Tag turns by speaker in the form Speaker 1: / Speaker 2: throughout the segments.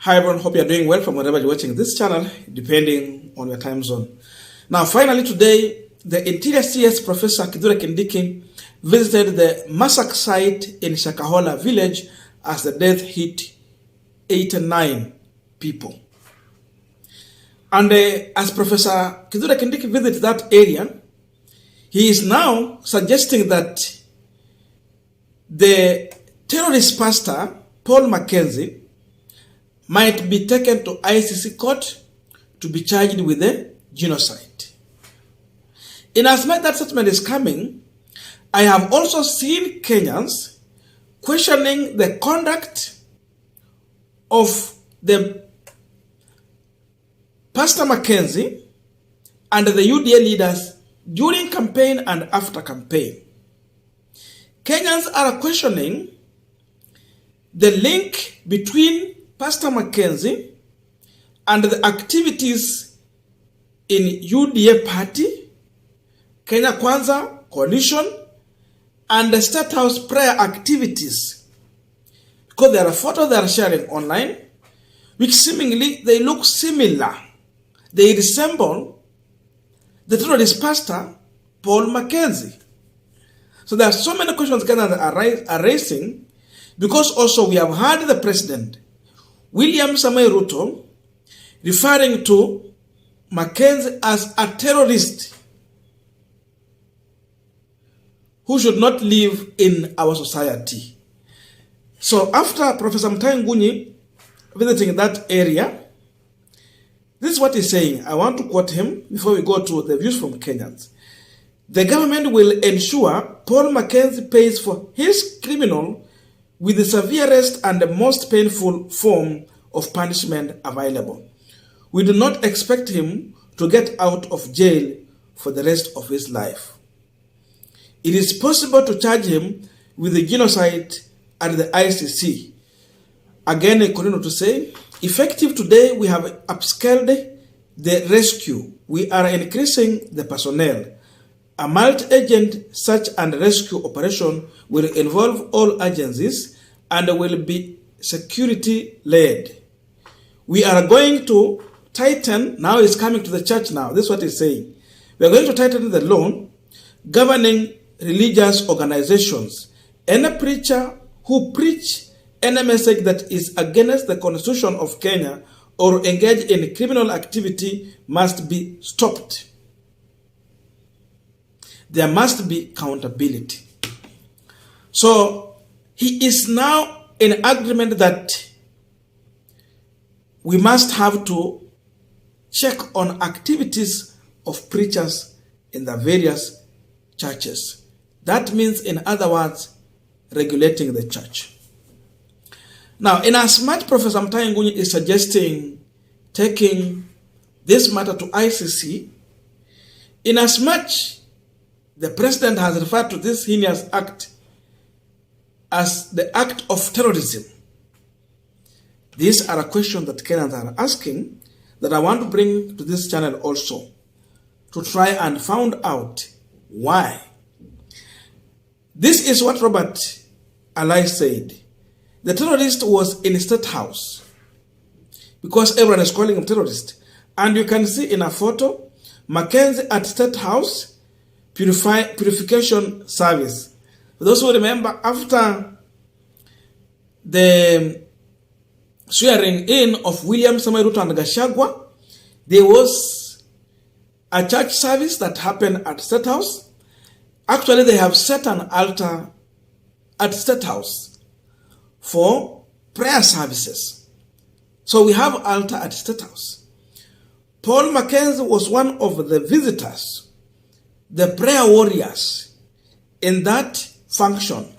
Speaker 1: Hi everyone, hope you're doing well from wherever you're watching this channel, depending on your time zone. Now finally today, the Interior CS Professor Kithure Kindiki visited the massacre site in Shakahola village as the death hit 89 people. And as Professor Kithure Kindiki visited that area, he is now suggesting that the terrorist pastor, Paul Mackenzie, might be taken to ICC court to be charged with a genocide. In as much that statement is coming, I have also seen Kenyans questioning the conduct of the Pastor Mackenzie and the UDA leaders during campaign and after campaign. Kenyans are questioning the link between Pastor Mackenzie and the activities in UDA party, Kenya Kwanza coalition, and the Statehouse prayer activities. Because there are photos they are sharing online, which seemingly they look similar. They resemble the pastor, Paul Mackenzie. So there are so many questions Kenyans are raising, because also we have heard the president, William Samoei Ruto, referring to Mackenzie as a terrorist who should not live in our society. So after Professor Mutahi Ngunyi visiting that area, this is what he's saying. I want to quote him before we go to the views from Kenyans. The government will ensure Paul Mackenzie pays for his criminal with the severest and the most painful form of punishment available. We do not expect him to get out of jail for the rest of his life. It is possible to charge him with the genocide at the ICC. Again, I continue to say, effective today, we have upscaled the rescue. We are increasing the personnel. A multi-agent search and rescue operation will involve all agencies and will be security-led. We are going to tighten, now he's coming to the church now, this is what he's saying. We are going to tighten the law governing religious organizations. Any preacher who preach any message that is against the Constitution of Kenya or engage in criminal activity must be stopped. There must be accountability. So he is now in agreement that we must have to check on activities of preachers in the various churches. That means, in other words, regulating the church. Now, in as much Professor Mutahi Ngunyi is suggesting taking this matter to ICC, in as much the president has referred to this heinous act as the act of terrorism. These are a question that Kenyans are asking that I want to bring to this channel also, to try and find out why. This is what Robert Alai said. The terrorist was in Statehouse, because everyone is calling him terrorist. And you can see in a photo, Mackenzie at Statehouse purification service. For those who remember, after the swearing in of William Samoei Ruto and Gachagua, there was a church service that happened at Statehouse. Actually, they have set an altar at Statehouse for prayer services. So we have an altar at Statehouse. Paul Mackenzie was one of the visitors, the prayer warriors in that function.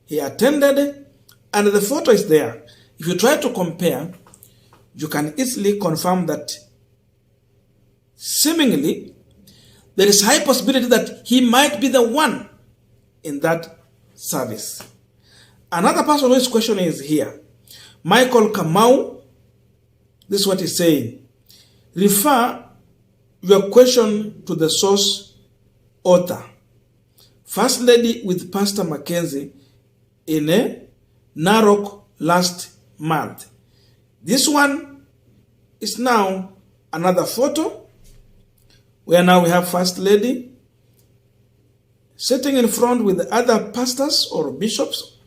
Speaker 1: He attended, and the photo is there. If you try to compare, you can easily confirm that seemingly there is high possibility that he might be the one in that service. Another person whose question is here, Michael Kamau. This is what he's saying. Refer your question to the source author. First Lady with Pastor Mackenzie in a Narok last month. This one is now another photo where now we have First Lady sitting in front with the other pastors or bishops.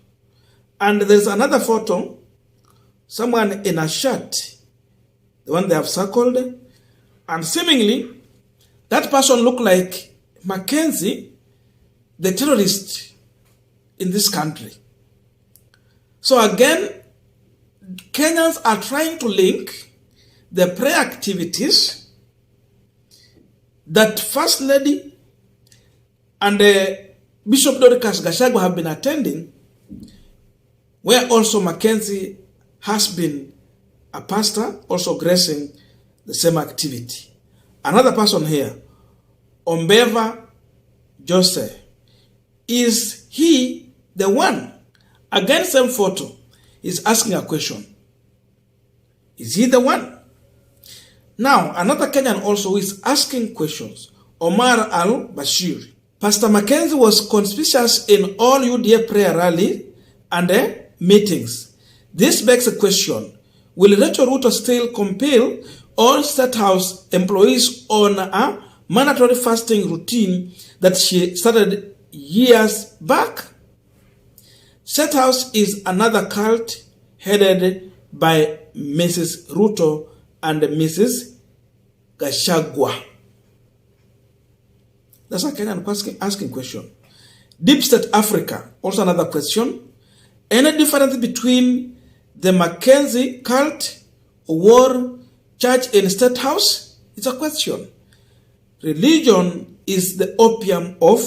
Speaker 1: And there's another photo, someone in a shirt, the one they have circled. And seemingly, that person looked like Mackenzie, the terrorist in this country. So again, Kenyans are trying to link the prayer activities that First Lady and Bishop Dorcas Gachagua have been attending, where also Mackenzie has been a pastor, also gracing the same activity. Another person here, Ombeva Jose, is he the one? Again, same photo, is asking a question. Is he the one? Now, another Kenyan also is asking questions, Omar al-Bashir. Pastor Mackenzie was conspicuous in all UDA prayer rally and meetings. This begs a question. Will Ruto still compel all Statehouse employees on a mandatory fasting routine that she started years back? Statehouse is another cult headed by Mrs. Ruto and Mrs. Gachagua. That's a Kenyan asking question. Deep State Africa, also another question. Any difference between the Mackenzie cult, war, church, and State House? It's a question. Religion is the opium of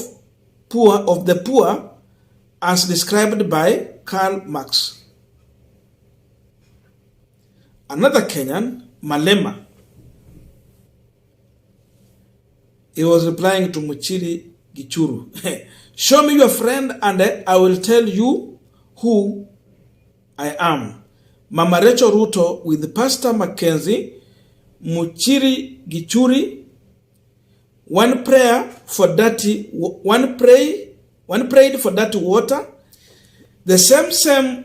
Speaker 1: the poor, as described by Karl Marx. Another Kenyan, Malema, he was replying to Muchiri Gichuru. Show me your friend and I will tell you who I am. Mama Rachel Ruto with Pastor Mackenzie, Muchiri Gichuri, one prayed for dirty water. The same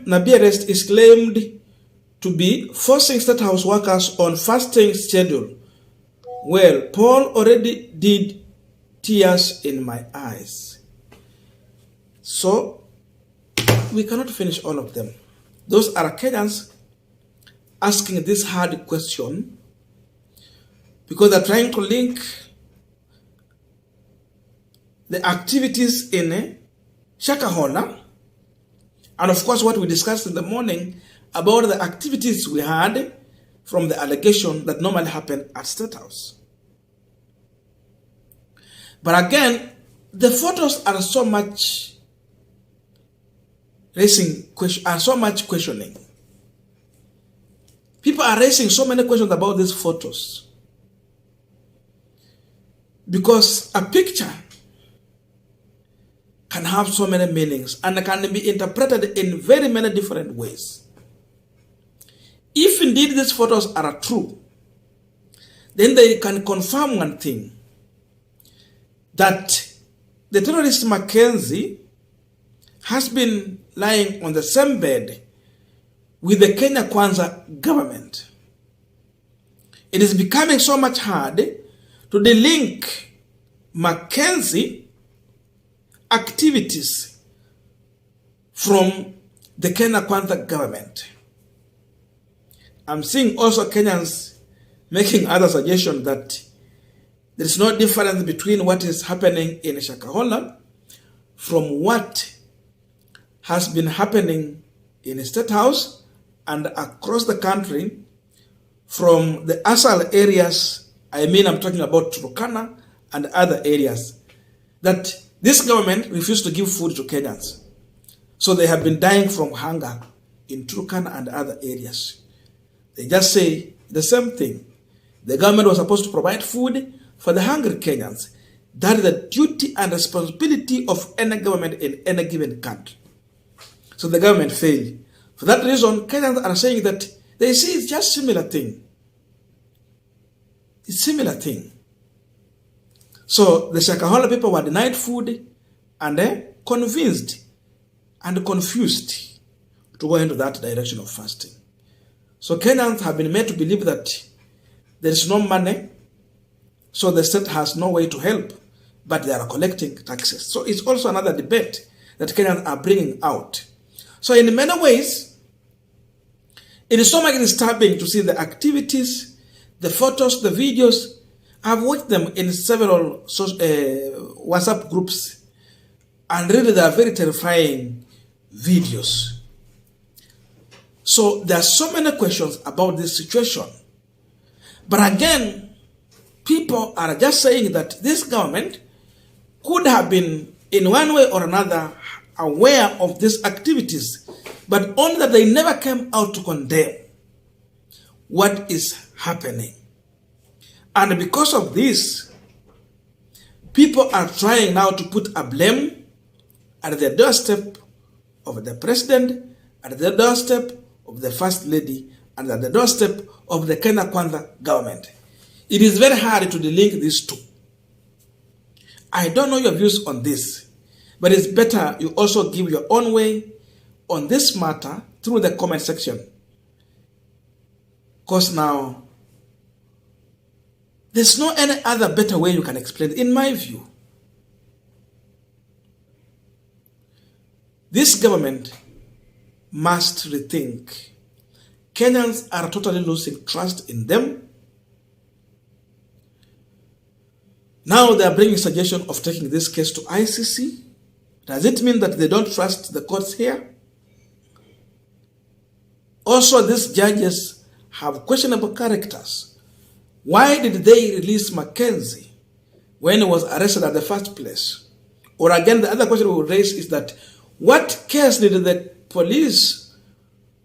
Speaker 1: Nabi arrest is claimed to be forcing State House workers on fasting schedule. Well, Paul already did, tears in my eyes. So, we cannot finish all of them. Those are Kenyans asking this hard question because they're trying to link the activities in Shakahola and of course what we discussed in the morning about the activities we had from the allegation that normally happen at Statehouse. But again, the photos are so much questioning. People are raising so many questions about these photos because a picture can have so many meanings and can be interpreted in very many different ways. If indeed these photos are true, then they can confirm one thing, that the terrorist Mackenzie has been lying on the same bed with the Kenya Kwanza government. It is becoming so much hard to delink Mackenzie activities from the Kenya Kwanza government. I'm seeing also Kenyans making other suggestions that there is no difference between what is happening in Shakahola from what has been happening in State House and across the country from the ASAL areas. I'm talking about Turkana and other areas, that this government refused to give food to Kenyans. So they have been dying from hunger in Turkana and other areas. They just say the same thing. The government was supposed to provide food for the hungry Kenyans. That is the duty and responsibility of any government in any given country. So the government failed. For that reason, Kenyans are saying that they see it's just similar thing. It's similar thing. So the Shakahola people were denied food and convinced and confused to go into that direction of fasting. So Kenyans have been made to believe that there is no money, so the state has no way to help, but they are collecting taxes. So it's also another debate that Kenyans are bringing out. So in many ways, it is so much disturbing to see the activities, the photos, the videos. I've watched them in several WhatsApp groups, and really they are very terrifying videos. So there are so many questions about this situation. But again, people are just saying that this government could have been in one way or another aware of these activities, but only that they never came out to condemn what is happening. And because of this, people are trying now to put a blame at the doorstep of the president, at the doorstep of the first lady, and at the doorstep of the Kenya Kwanza government. It is very hard to link these two. I don't know your views on this, but it's better you also give your own way on this matter through the comment section. Because now, there's no any other better way you can explain it, in my view. This government must rethink. Kenyans are totally losing trust in them. Now they are bringing suggestion of taking this case to ICC. Does it mean that they don't trust the courts here? Also, these judges have questionable characters. Why did they release Mackenzie when he was arrested at the first place? Or again, the other question we will raise is that what case did the police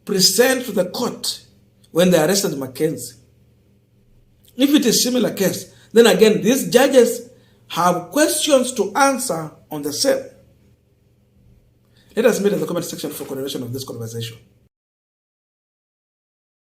Speaker 1: present to the court when they arrested Mackenzie? If it is similar case, then again, these judges have questions to answer on the same. Let us meet in the comment section for continuation of this conversation.